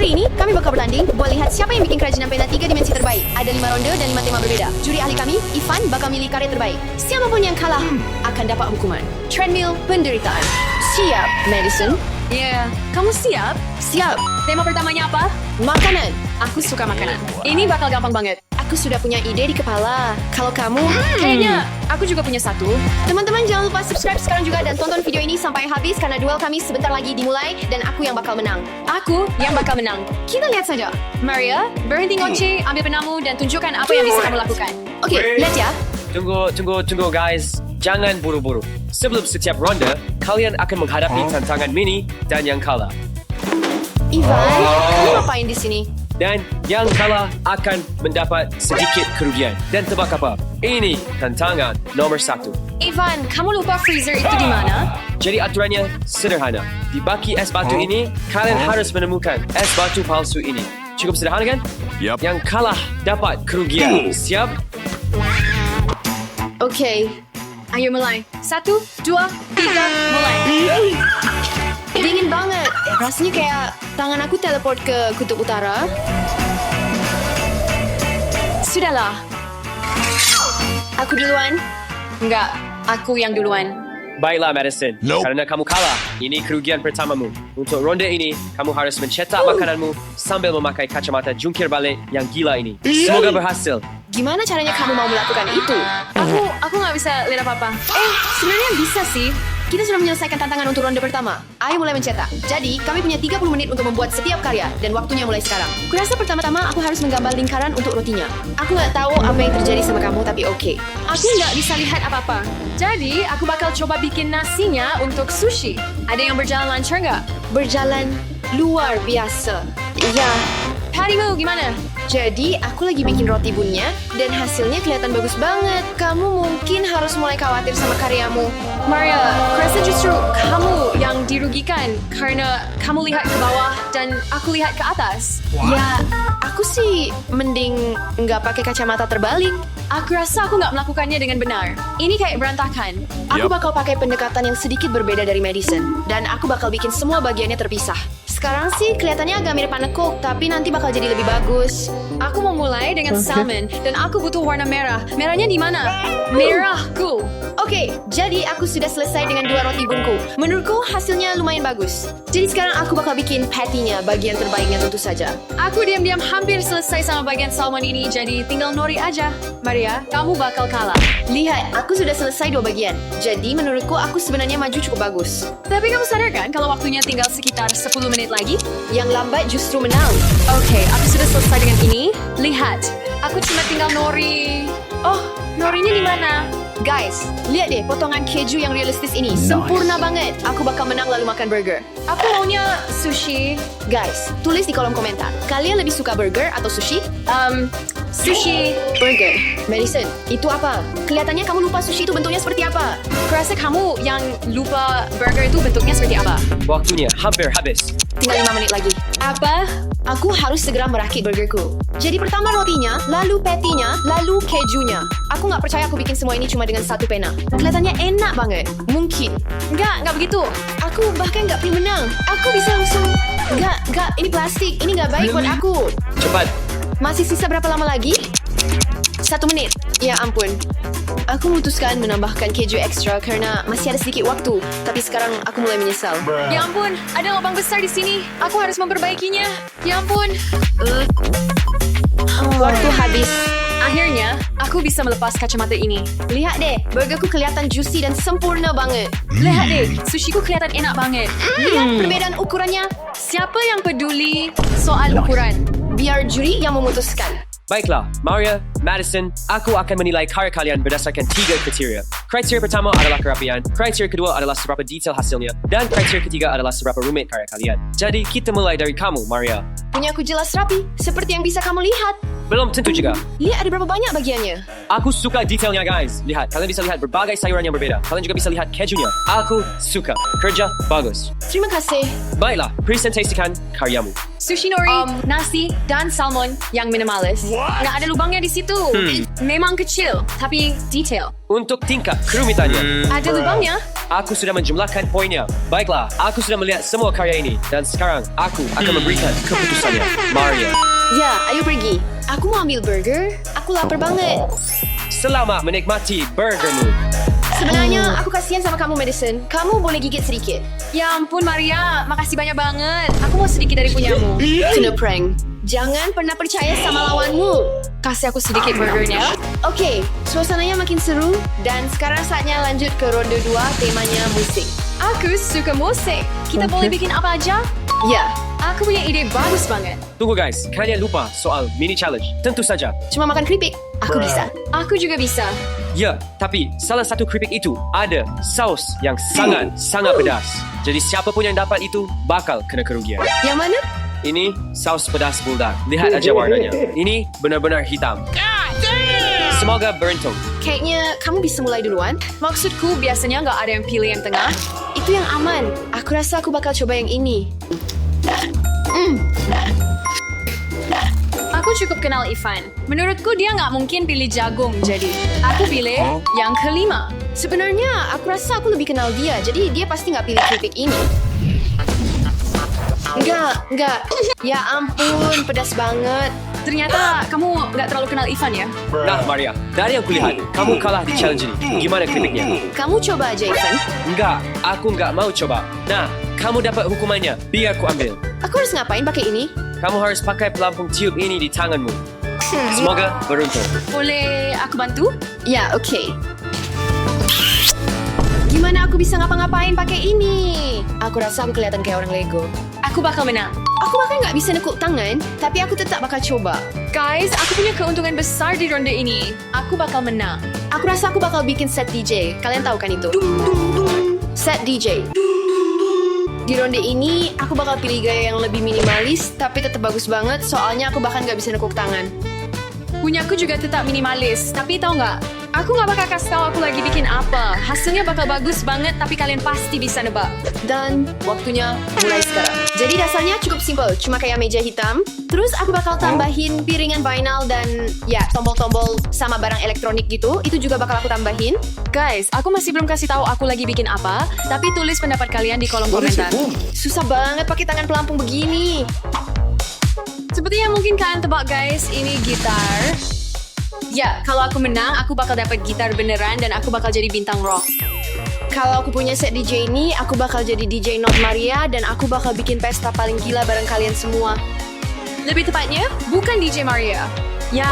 Hari ini, kami bakal bertanding buat lihat siapa yang bikin kerajinan pena 3 dimensi terbaik. Ada 5 ronde dan 5 tema berbeza. Juri ahli kami, Ivan, bakal milih karya terbaik. Siapapun yang kalah akan dapat hukuman. Treadmill penderitaan. Siap, Madison? Ya, kamu siap? Siap. Tema pertamanya apa? Makanan. Aku suka makanan. Ini bakal gampang banget. Aku sudah punya ide di kepala. Kalau kamu... Kayaknya aku juga punya satu. Teman-teman jangan lupa subscribe sekarang juga dan tonton video ini sampai habis karena duel kami sebentar lagi dimulai dan aku yang bakal menang. Aku yang bakal menang. Kita lihat saja. Maria, berhenti ngoceh, ambil penamu dan tunjukkan apa yang bisa kamu lakukan. Oke, lihat ya. Tunggu guys. Jangan buru-buru. Sebelum setiap ronde, kalian akan menghadapi tantangan mini dan yang kalah. Ivan, kamu ngapain di sini? Dan yang kalah akan mendapat sedikit kerugian. Dan tebak apa? Ini tantangan nomor 1. Ivan, kamu lupa freezer itu di mana? Jadi aturannya sederhana. Di baki es batu ini, kalian harus menemukan es batu palsu ini. Cukup sederhana kan? Yup. Yang kalah dapat kerugian. Siap? Oke. Ayo mulai. 1, 2, 3, mulai. Dingin banget. Rasanya kayak tangan aku teleport ke kutub utara. Sudahlah. Aku duluan. Enggak, aku yang duluan. Baiklah Madison, Nope. karena kamu kalah, ini kerugian pertamamu. Untuk ronde ini, kamu harus mencetak makananmu sambil memakai kacamata jungkir balik yang gila ini. Semoga berhasil. Gimana caranya kamu mau melakukan itu? Aku nggak bisa lihat apa-apa. Sebenarnya bisa sih. Kita sudah menyelesaikan tantangan untuk ronde pertama. Ayo mulai mencetak. Jadi, kami punya 30 menit untuk membuat setiap karya dan waktunya mulai sekarang. Kurasa pertama-tama aku harus menggambar lingkaran untuk rotinya. Aku nggak tahu apa yang terjadi sama kamu, tapi oke. Aku nggak bisa lihat apa-apa. Jadi, aku bakal coba bikin nasinya untuk sushi. Ada yang berjalan lancar nggak? Berjalan luar biasa. Ya, Pattymu gimana? jadi aku lagi bikin roti bunnya dan hasilnya kelihatan bagus banget. Kamu mungkin harus mulai khawatir sama karyamu. Maria, kurasa justru kamu yang dirugikan karena kamu lihat ke bawah dan aku lihat ke atas. Ya, aku sih mending nggak pakai kacamata terbalik. Aku rasa aku nggak melakukannya dengan benar. Ini kayak berantakan. Aku Yup. bakal pakai pendekatan yang sedikit berbeda dari Madison. Dan aku bakal bikin semua bagiannya terpisah. Sekarang sih kelihatannya agak mirip panekuk, tapi nanti bakal jadi lebih bagus. Aku mau mulai dengan salmon dan aku butuh warna merah. Merahnya di mana? Merah, cool. Oke, jadi aku sudah selesai dengan 2 roti bunku. Menurutku hasilnya lumayan bagus. Jadi sekarang aku bakal bikin patty-nya, bagian terbaiknya tentu saja. Aku diam-diam hampir selesai sama bagian salmon ini, jadi tinggal nori aja. Maria, kamu bakal kalah. Lihat, aku sudah selesai 2 bagian. Jadi menurutku aku sebenarnya maju cukup bagus. Tapi kamu sadar kan kalau waktunya tinggal sekitar 10 menit lagi? Yang lambat justru menang. Oke, aku sudah selesai dengan ini. Lihat, aku cuma tinggal nori. Oh, norinya di mana? Guys, lihat deh potongan keju yang realistis ini. Sempurna banget. Aku bakal menang lalu makan burger. Aku maunya sushi. Guys, tulis di kolom komentar. Kalian lebih suka burger atau sushi? Sushi. Burger. Madison, itu apa? Kelihatannya kamu lupa sushi itu bentuknya seperti apa. Kurasa kamu yang lupa burger itu bentuknya seperti apa? Waktunya hampir habis. Tinggal 5 menit lagi. Apa? Aku harus segera merakit burgerku. Jadi pertama rotinya, lalu patty-nya, lalu kejunya. Aku nggak percaya aku bikin semua ini cuma dengan 1 pena. Kelihatannya enak banget. Mungkin. Enggak begitu. Aku bahkan nggak perlu menang. Aku bisa langsung... Nggak. Ini plastik. Ini nggak baik buat aku. Cepat. Masih sisa berapa lama lagi? 1 menit. Ya ampun. Aku memutuskan menambahkan keju ekstra karena masih ada sedikit waktu. Tapi sekarang aku mulai menyesal. Ya ampun, ada lubang besar di sini. Aku harus memperbaikinya. Ya ampun. Waktu habis. Akhirnya, aku bisa melepas kacamata ini. Lihat deh, burgerku kelihatan juicy dan sempurna banget. Lihat deh, sushiku kelihatan enak banget. Lihat perbedaan ukurannya. Siapa yang peduli soal ukuran? Biar juri yang memutuskan. Baiklah, Maria, Madison, aku akan menilai karya kalian berdasarkan 3 kriteria. Kriteria pertama adalah kerapian, kriteria kedua adalah seberapa detail hasilnya, dan kriteria ketiga adalah seberapa rumit karya kalian. Jadi, kita mulai dari kamu, Maria. Punya aku jelas rapi, seperti yang bisa kamu lihat. Belum tentu juga. Lihat ada berapa banyak bagiannya. Aku suka detailnya guys. Lihat, kalian bisa lihat berbagai sayuran yang berbeda. Kalian juga bisa lihat kejunya. Aku suka. Kerja bagus. Terima kasih. Baiklah, presentasikan karyamu. Sushi nori, nasi, dan salmon yang minimalis. Nggak ada lubangnya di situ. Memang kecil, tapi detail. Untuk tingkat kerumitannya, Ada lubangnya? aku sudah menjumlahkan poinnya. Baiklah, aku sudah melihat semua karya ini. Dan sekarang, aku akan memberikan keputusannya. Maria. Ya, ayo pergi. Aku mau ambil burger. Aku lapar banget. Selamat menikmati burgermu. Sebenarnya aku kasihan sama kamu, Madison. Kamu boleh gigit sedikit. Ya ampun Maria, makasih banyak banget. Aku mau sedikit dari punyamu. Tuna prank. Jangan pernah percaya sama lawanmu. Kasih aku sedikit burgernya. Oke, suasananya makin seru dan sekarang saatnya lanjut ke ronde 2, temanya musik. Aku suka musik. Kita boleh bikin apa aja? Ya, Aku punya ide bagus banget. Tunggu guys, kalian lupa soal mini challenge. Tentu saja. cuma makan keripik. Aku bisa. Aku juga bisa. Ya, tapi salah satu keripik itu ada saus yang sangat pedas. Jadi siapapun yang dapat itu bakal kena kerugian. Yang mana? Ini saus pedas bulldog. Lihat aja warnanya. Ini benar-benar hitam. Semoga beruntung. Kayaknya kamu bisa mulai duluan. Maksudku biasanya nggak ada yang pilih yang tengah. Itu yang aman. Aku rasa aku bakal coba yang ini. Aku cukup kenal Ivan. Menurutku dia nggak mungkin pilih jagung, jadi aku pilih yang kelima. Sebenarnya aku rasa aku lebih kenal dia, jadi dia pasti nggak pilih keripik ini. Enggak. Ya ampun, pedas banget. Ternyata kamu nggak terlalu kenal Ivan ya? Nah Maria, dari yang kulihat, kamu kalah di challenge ini. Gimana keripiknya? Kamu coba aja, Ivan. Enggak, aku enggak mau coba. Nah, kamu dapat hukumannya. Biar ku ambil. Aku harus ngapain pakai ini? Kamu harus pakai pelampung tiup ini di tanganmu. Semoga beruntung. Boleh aku bantu? Ya, oke. Gimana aku bisa ngapa-ngapain pakai ini? Aku rasa aku kelihatan kayak orang Lego. Aku bakal menang. Aku bahkan nggak bisa nekuk tangan, tapi aku tetap bakal coba. Guys, aku punya keuntungan besar di ronde ini. Aku bakal menang. Aku rasa aku bakal bikin set DJ. Kalian tahu kan itu? Set DJ. Di ronde ini, aku bakal pilih gaya yang lebih minimalis, tapi tetap bagus banget, soalnya aku bahkan nggak bisa nekuk tangan. Punyaku juga tetap minimalis, tapi tahu nggak? Aku nggak bakal kasih tahu aku lagi bikin apa. Hasilnya bakal bagus banget, tapi kalian pasti bisa nebak. Dan waktunya mulai sekarang. Jadi dasarnya cukup simpel, cuma kayak meja hitam. Terus aku bakal tambahin piringan vinyl dan ya tombol-tombol sama barang elektronik gitu. Itu juga bakal aku tambahin. Guys, aku masih belum kasih tahu aku lagi bikin apa, tapi tulis pendapat kalian di kolom komentar. Susah banget pakai tangan pelampung begini. Seperti yang mungkin kalian tebak guys, ini gitar. Ya, kalau aku menang, aku bakal dapat gitar beneran dan aku bakal jadi bintang rock. Kalau aku punya set DJ ini, aku bakal jadi DJ Not Maria dan aku bakal bikin pesta paling gila bareng kalian semua. Lebih tepatnya, bukan DJ Maria. Ya,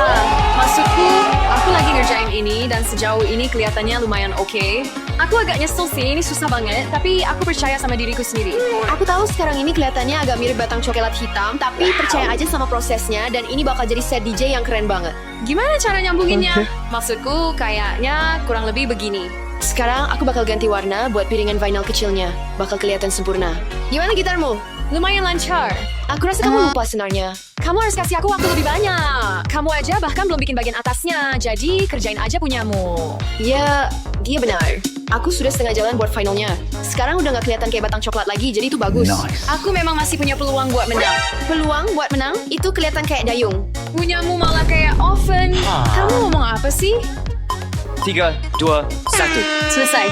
maksudku, aku lagi ngerjain ini dan sejauh ini kelihatannya lumayan oke. Aku agak nyesel sih, ini susah banget, tapi aku percaya sama diriku sendiri. Aku tahu sekarang ini kelihatannya agak mirip batang coklat hitam, tapi percaya aja sama prosesnya dan ini bakal jadi set DJ yang keren banget. Gimana cara nyambunginnya? Maksudku, kayaknya kurang lebih begini. Sekarang aku bakal ganti warna buat piringan vinyl kecilnya. Bakal kelihatan sempurna. Gimana gitarmu? Lumayan lancar. Aku rasa kamu lupa senarnya. Kamu harus kasih aku waktu lebih banyak. Kamu aja bahkan belum bikin bagian atasnya, jadi kerjain aja punyamu. Ya, dia benar. Aku sudah setengah jalan buat finalnya. Sekarang udah nggak kelihatan kayak batang coklat lagi, jadi itu bagus. Aku memang masih punya peluang buat menang. Peluang buat menang, itu kelihatan kayak dayung. Punyamu malah kayak oven. Kamu ngomong apa sih? 3, 2, 1. Selesai.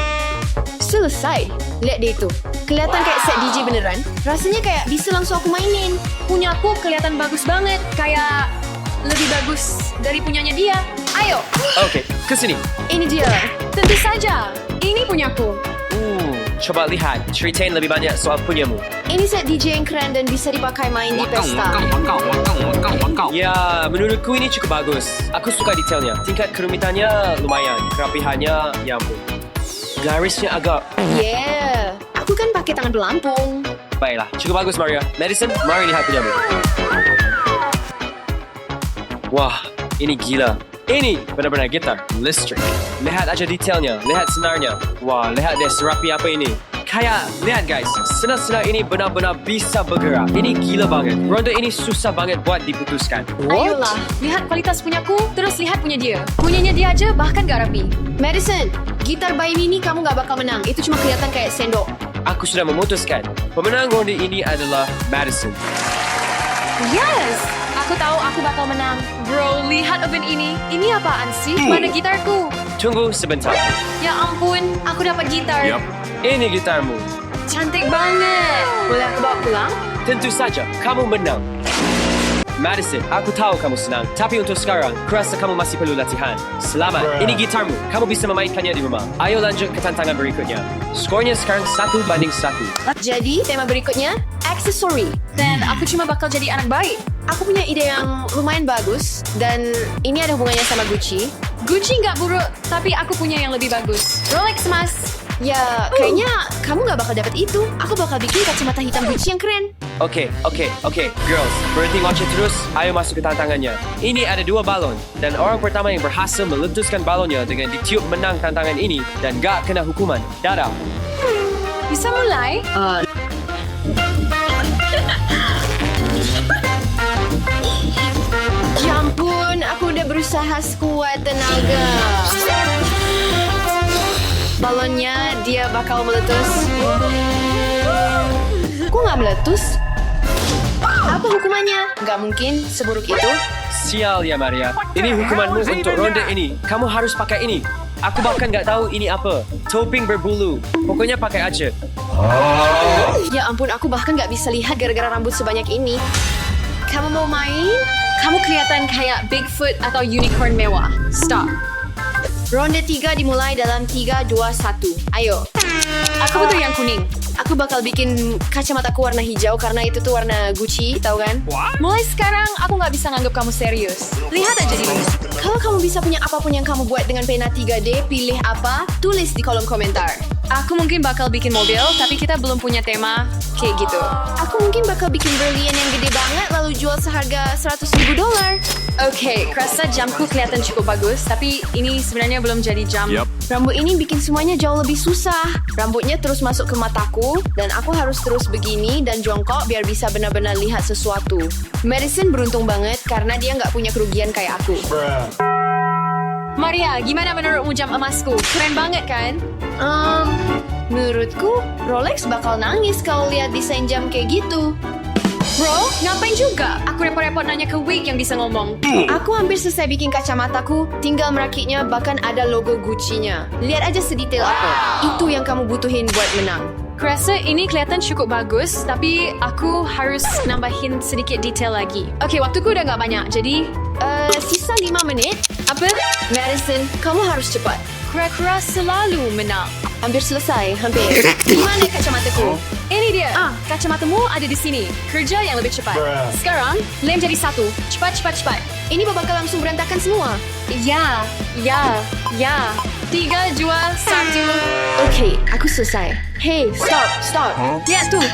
Selesai. Lihat deh itu. Kelihatan kayak set DJ beneran. Rasanya kayak bisa langsung aku mainin. Punyaku kelihatan bagus banget. Kayak lebih bagus dari punyanya dia. Ayo. Oke, kesini. Ini dia. Tentu saja. Ini punyaku. Coba lihat, ceritain lebih banyak soal punyamu. Ini set DJ yang keren dan bisa dipakai main di pesta. Ya, menurutku ini cukup bagus. Aku suka detailnya. Tingkat kerumitannya lumayan. Kerapihannya, ya ampun. Garisnya agak... Yeah. Aku kan pakai tangan pelampung. Baiklah, cukup bagus Maria. Madison, mari lihat punyamu. Wah, ini gila. Ini benar-benar gitar listrik. Lihat aja detailnya, lihat senarnya. Wah, lihat deh serapi apa ini. Kayak, lihat guys, senar-senar ini benar-benar bisa bergerak. Ini gila banget. Ronde ini susah banget buat diputuskan. Ayolah, lihat kualitas punyaku, terus lihat punya dia. Punyanya dia aja bahkan gak rapi. Madison, gitar bayi ini kamu gak bakal menang. Itu cuma kelihatan kayak sendok. Aku sudah memutuskan. Pemenang ronde ini adalah Madison. Yes! Aku tahu aku bakal menang. Bro, lihat oven ini. Ini apaan sih? Mana gitarku? Tunggu sebentar. Ya ampun, aku dapat gitar. Ini gitarmu. Cantik banget. Boleh aku bawa pulang? Tentu saja, kamu menang. Madison, aku tahu kamu senang. Tapi untuk sekarang, kurasa kamu masih perlu latihan. Selamat, ini gitarmu. Kamu bisa memainkannya di rumah. Ayo lanjut ke tantangan berikutnya. Skornya sekarang 1-1. Jadi, tema berikutnya, aksesori. Dan aku cuma bakal jadi anak baik. Aku punya ide yang lumayan bagus. Dan ini ada hubungannya sama Gucci. Gucci nggak buruk, tapi aku punya yang lebih bagus. Rolex mas. Ya, kayaknya kamu gak bakal dapat itu. Aku bakal bikin kacamata hitam Gucci yang keren. Oke. Girls, berhenti ngoceh terus. Ayo masuk ke tantangannya. Ini ada 2 balon. Dan orang pertama yang berhasil meletuskan balonnya dengan ditiup menang tantangan ini dan gak kena hukuman. Dadah. Bisa mulai? Ya ampun, aku udah berusaha sekuat tenaga. Balonnya dia bakal meletus. Kok nggak meletus? Apa hukumannya? Nggak mungkin seburuk itu. Sial ya Maria. Ini hukumanmu untuk ronde ini. Kamu harus pakai ini. Aku bahkan gak tahu ini apa. Topping berbulu. Pokoknya pakai aja. Ya ampun, aku bahkan nggak bisa lihat gara-gara rambut sebanyak ini. Kamu mau main? Kamu kelihatan kayak Bigfoot atau unicorn mewah. Stop. Ronde 3 dimulai dalam 3, 2, 1. Ayo. Aku butuh yang kuning. Aku bakal bikin kacamataku warna hijau karena itu tuh warna Gucci, tahu kan? Mulai sekarang, aku nggak bisa nganggap kamu serius. Lihat aja diri. Kalau kamu bisa punya apapun yang kamu buat dengan pena 3D, pilih apa? Tulis di kolom komentar. Aku mungkin bakal bikin mobil, tapi kita belum punya tema kayak gitu. Aku mungkin bakal bikin berlian yang gede banget lalu jual seharga $100,000. Oke, kerasa jamku kelihatan cukup bagus, tapi ini sebenarnya belum jadi jam. Rambut ini bikin semuanya jauh lebih susah. Rambutnya terus masuk ke mataku dan aku harus terus begini dan jongkok biar bisa benar-benar lihat sesuatu. Madison beruntung banget karena dia nggak punya kerugian kayak aku. Maria, gimana menurutmu jam emasku? Keren banget kan? Menurutku Rolex bakal nangis kalau lihat desain jam kayak gitu. Bro, ngapain juga? Aku repot-repot nanya ke Wig yang bisa ngomong. Aku hampir selesai bikin kacamataku, tinggal merakitnya bahkan ada logo Gucci-nya. Lihat aja sedetail apa. Itu yang kamu butuhin buat menang. Kurasa ini kelihatan cukup bagus, tapi aku harus nambahin sedikit detail lagi. Oke, waktuku udah nggak banyak, jadi... Sisa 5 menit. Apa? Madison, kamu harus cepat. Kura-kura selalu menang. Hampir selesai, hampir. Gimana kacamataku? Ini dia. Kacamatamu ada di sini. Kerja yang lebih cepat. Sekarang, lem jadi 1. Cepat. Ini bakal langsung berantakan semua. Ya. 3, 2, 1. Oke, aku selesai. Hey, stop. Lihat tuh.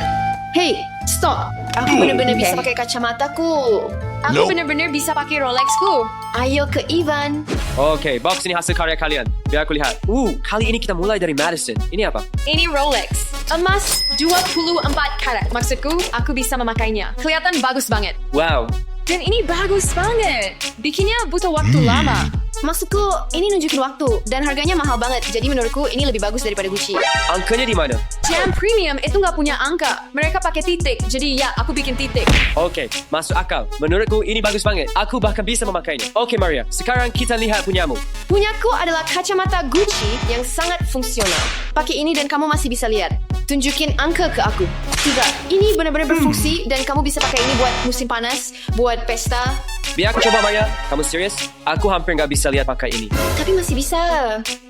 Hey, stop. Aku benar-benar bisa pakai kacamataku. Aku benar-benar bisa pakai Rolexku. Ayo ke Ivan. Oke, box ini hasil karya kalian. Biar aku lihat. Kali ini kita mulai dari Madison. Ini apa? Ini Rolex. Emas 24 karat. Maksudku, aku bisa memakainya. Kelihatan bagus banget. Wow. Dan ini bagus banget. Bikinnya butuh waktu lama. Maksudku, ini nunjukin waktu. Dan harganya mahal banget. Jadi menurutku, ini lebih bagus daripada Gucci. Angkanya di mana? Jam premium itu nggak punya angka. Mereka pakai titik. Jadi ya, aku bikin titik. Oke, masuk akal. Menurutku ini bagus banget. Aku bahkan bisa memakainya. Oke Maria, sekarang kita lihat punyamu. Punyaku adalah kacamata Gucci yang sangat fungsional. Pakai ini dan kamu masih bisa lihat. Tunjukin angka ke aku. 3. Ini benar-benar berfungsi dan kamu bisa pakai ini buat musim panas, buat pesta. Biar aku coba Maria. Kamu serius? Aku hampir nggak bisa lihat pakai ini. Tapi masih bisa.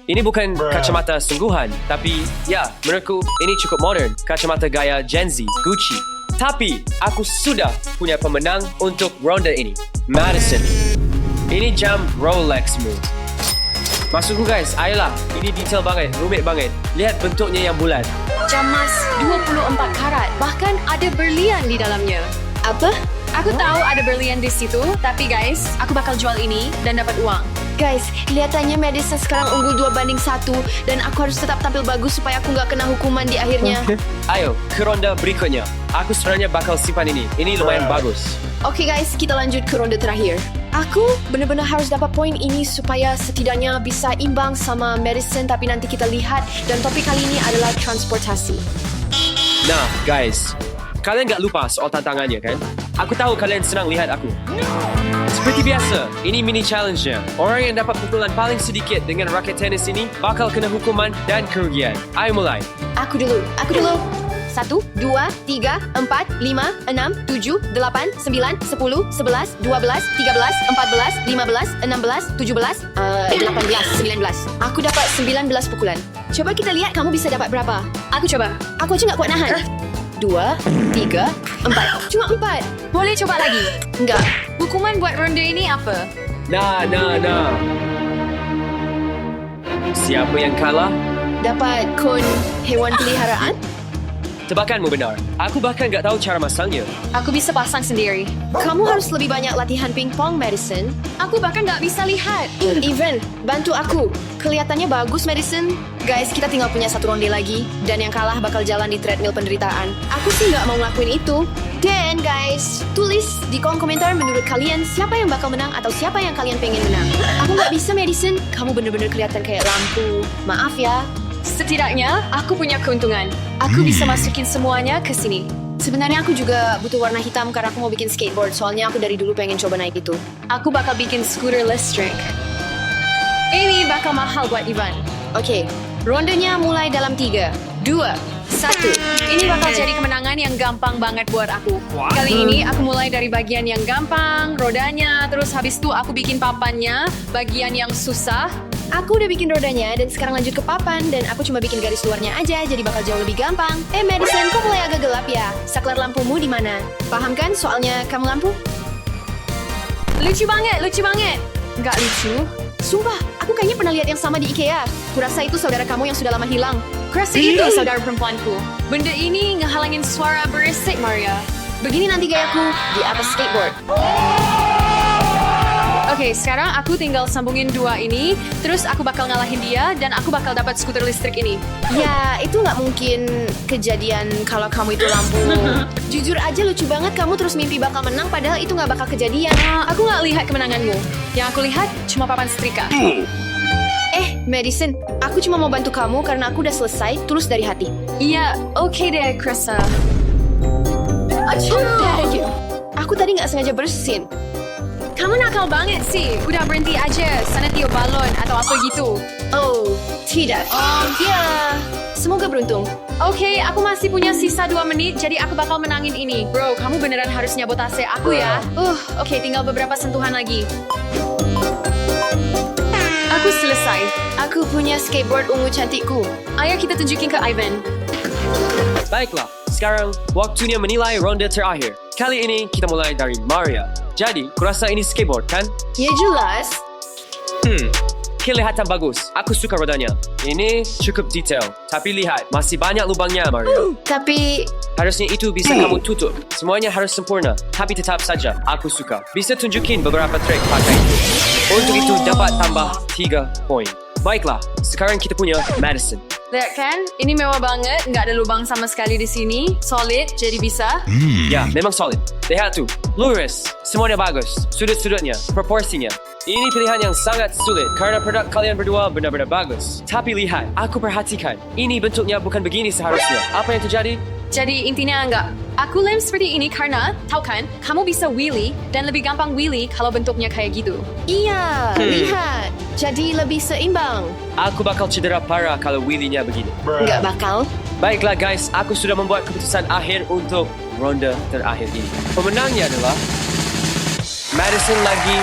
Ini bukan kacamata sungguhan, tapi ya, menurutku ini cukup modern. Kacamata gaya Gen Z, Gucci. Tapi, aku sudah punya pemenang untuk ronde ini. Madison. Ini jam Rolexmu. Maksudku guys, ayolah. Ini detail banget, rumit banget. Lihat bentuknya yang bulat. Jam emas 24 karat. Bahkan ada berlian di dalamnya. Apa? Aku tahu ada berlian di situ, tapi guys, aku bakal jual ini dan dapat uang. Guys, kelihatannya Madison sekarang unggul 2-1 dan aku harus tetap tampil bagus supaya aku nggak kena hukuman di akhirnya. Ayo, ke ronde berikutnya. Aku sebenarnya bakal simpan ini. Ini lumayan bagus. Oke guys, kita lanjut ke ronde terakhir. Aku benar-benar harus dapat poin ini supaya setidaknya bisa imbang sama Madison, tapi nanti kita lihat. Dan topik kali ini adalah transportasi. Nah, guys. Kalian gak lupa soal tantangannya, kan? Aku tahu kalian senang lihat aku. Seperti biasa, ini mini challenge-nya. Orang yang dapat pukulan paling sedikit dengan raket tenis ini bakal kena hukuman dan kerugian. Ayo mulai. Aku dulu. 1, 2, 3, 4, 5, 6, 7, 8, 9, 10, 11, 12, 13, 14, 15, 16, 17, 18, 19. Aku dapat 19 pukulan. Coba kita lihat kamu bisa dapat berapa. Aku coba. Aku aja nggak kuat nahan. 2, 3, 4. Cuma 4. Boleh coba lagi? Enggak. Hukuman buat ronde ini apa? Nah. Siapa yang kalah? Dapat kon hewan peliharaan? Tebakanmu benar. Aku bahkan gak tahu cara masangnya. Aku bisa pasang sendiri. Kamu harus lebih banyak latihan pingpong, Madison. Aku bahkan nggak bisa lihat. Even, bantu aku. Kelihatannya bagus, Madison. Guys, kita tinggal punya 1 ronde lagi. Dan yang kalah bakal jalan di treadmill penderitaan. Aku sih nggak mau ngelakuin itu. Dan guys, tulis di kolom komentar menurut kalian siapa yang bakal menang atau siapa yang kalian pengen menang. Aku nggak bisa, Madison. Kamu bener-bener kelihatan kayak lampu. Maaf ya. Setidaknya, aku punya keuntungan. Aku bisa masukin semuanya ke sini. Sebenarnya aku juga butuh warna hitam karena aku mau bikin skateboard. Soalnya aku dari dulu pengen coba naik itu. Aku bakal bikin skuter listrik. Ini bakal mahal buat Ivan. Oke, rondenya mulai dalam 3, 2, 1. Ini bakal jadi kemenangan yang gampang banget buat aku. Kali ini aku mulai dari bagian yang gampang, rodanya, terus habis itu aku bikin papannya, bagian yang susah. Aku udah bikin rodanya dan sekarang lanjut ke papan dan aku cuma bikin garis luarnya aja jadi bakal jauh lebih gampang. Madison, kok mulai agak gelap ya? Saklar lampumu di mana? Paham kan soalnya kamu lampu? Lucu banget. Nggak lucu. Sumpah, aku kayaknya pernah lihat yang sama di IKEA. Kurasa itu saudara kamu yang sudah lama hilang. Kurasa itu saudara perempuanku. Benda ini ngehalangin suara berisik, Maria. Begini nanti gayaku di atas skateboard. Oke, sekarang aku tinggal sambungin 2 ini, terus aku bakal ngalahin dia, dan aku bakal dapat skuter listrik ini. Ya, itu nggak mungkin kejadian kalau kamu itu lampu. Jujur aja lucu banget kamu terus mimpi bakal menang padahal itu nggak bakal kejadian. Aku nggak lihat kemenanganmu. Yang aku lihat cuma papan setrika. Madison, aku cuma mau bantu kamu karena aku udah selesai, tulus dari hati. Iya, oke deh, Krista. Aku tadi nggak sengaja bersin. Kamu nakal banget sih. Udah berhenti aja, sana tiup balon atau apa gitu. Oh, tidak. Ya, semoga beruntung. Oke, aku masih punya sisa 2 menit, jadi aku bakal menangin ini. Bro, kamu beneran harus nyabotase aku ya. Oke, tinggal beberapa sentuhan lagi. Aku selesai. Aku punya skateboard ungu cantikku. Ayo kita tunjukin ke Ivan. Baiklah, sekarang waktunya menilai ronde terakhir. Kali ini kita mulai dari Maria. Jadi, kurasa ini skateboard, kan? Ya jelas. Kelihatan bagus. Aku suka rodanya. Ini cukup detail. Tapi lihat, masih banyak lubangnya, Maria. Tapi Harusnya itu bisa kamu tutup. Semuanya harus sempurna. Tapi tetap saja, aku suka. Bisa tunjukin beberapa trik pakai itu. Untuk itu dapat tambah 3 poin. Baiklah, sekarang kita punya Madison. Lihat kan, ini mewah banget, nggak ada lubang sama sekali di sini. Solid, jadi bisa. Ya, memang solid. Lihat tuh, lurus. Semuanya bagus. Sudut-sudutnya, proporsinya. Ini pilihan yang sangat sulit karena produk kalian berdua benar-benar bagus. Tapi lihat, aku perhatikan. Ini bentuknya bukan begini seharusnya. Apa yang terjadi? Jadi intinya enggak. Aku lem seperti ini karena, tahu kan, kamu bisa wheelie dan lebih gampang wheelie kalau bentuknya kayak gitu. iya, lihat. Jadi lebih seimbang. Aku bakal cedera parah kalau wheelie-nya begini. Nggak bakal. Baiklah guys, aku sudah membuat keputusan akhir untuk ronde terakhir ini. Pemenangnya adalah Madison lagi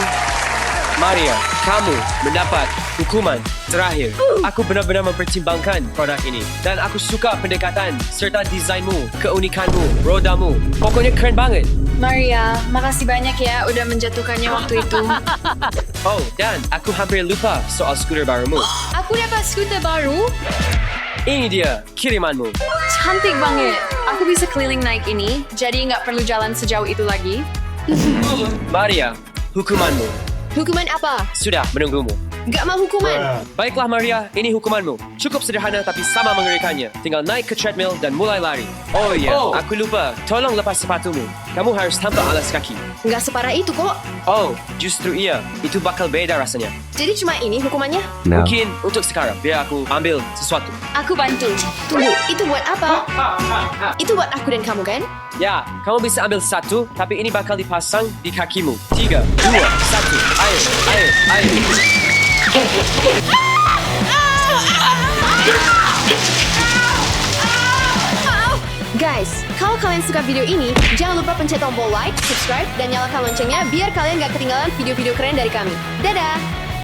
Maria. Kamu mendapat hukuman terakhir. Aku benar-benar mempertimbangkan produk ini. Dan aku suka pendekatan serta desainmu, keunikanmu, rodamu. Pokoknya keren banget. Maria, makasih banyak ya udah menjatuhkannya waktu itu. Oh, dan aku hampir lupa soal skuter barumu. Aku dapat skuter baru. Ini dia kirimanmu. Cantik banget. Aku bisa keliling naik ini, jadi nggak perlu jalan sejauh itu lagi. Maria, hukumanmu. Hukuman apa? Sudah menunggumu. Gak mau hukuman. Baiklah Maria, ini hukumanmu. Cukup sederhana tapi sama mengerikannya. Tinggal naik ke treadmill dan mulai lari. Oh iya, aku lupa. Tolong lepas sepatumu. Kamu harus tanpa alas kaki. Nggak separah itu kok. Oh, justru iya. Itu bakal beda rasanya. Jadi cuma ini hukumannya? Mungkin untuk sekarang, biar aku ambil sesuatu. Aku bantu. Tunggu, itu buat apa? Itu buat aku dan kamu kan? Ya, kamu bisa ambil satu, tapi ini bakal dipasang di kakimu. 3, 2, 1. Ayo, ayo, ayo. Guys, kalau kalian suka video ini, jangan lupa pencet tombol like, subscribe, dan nyalakan loncengnya biar kalian gak ketinggalan video-video keren dari kami. Dadah!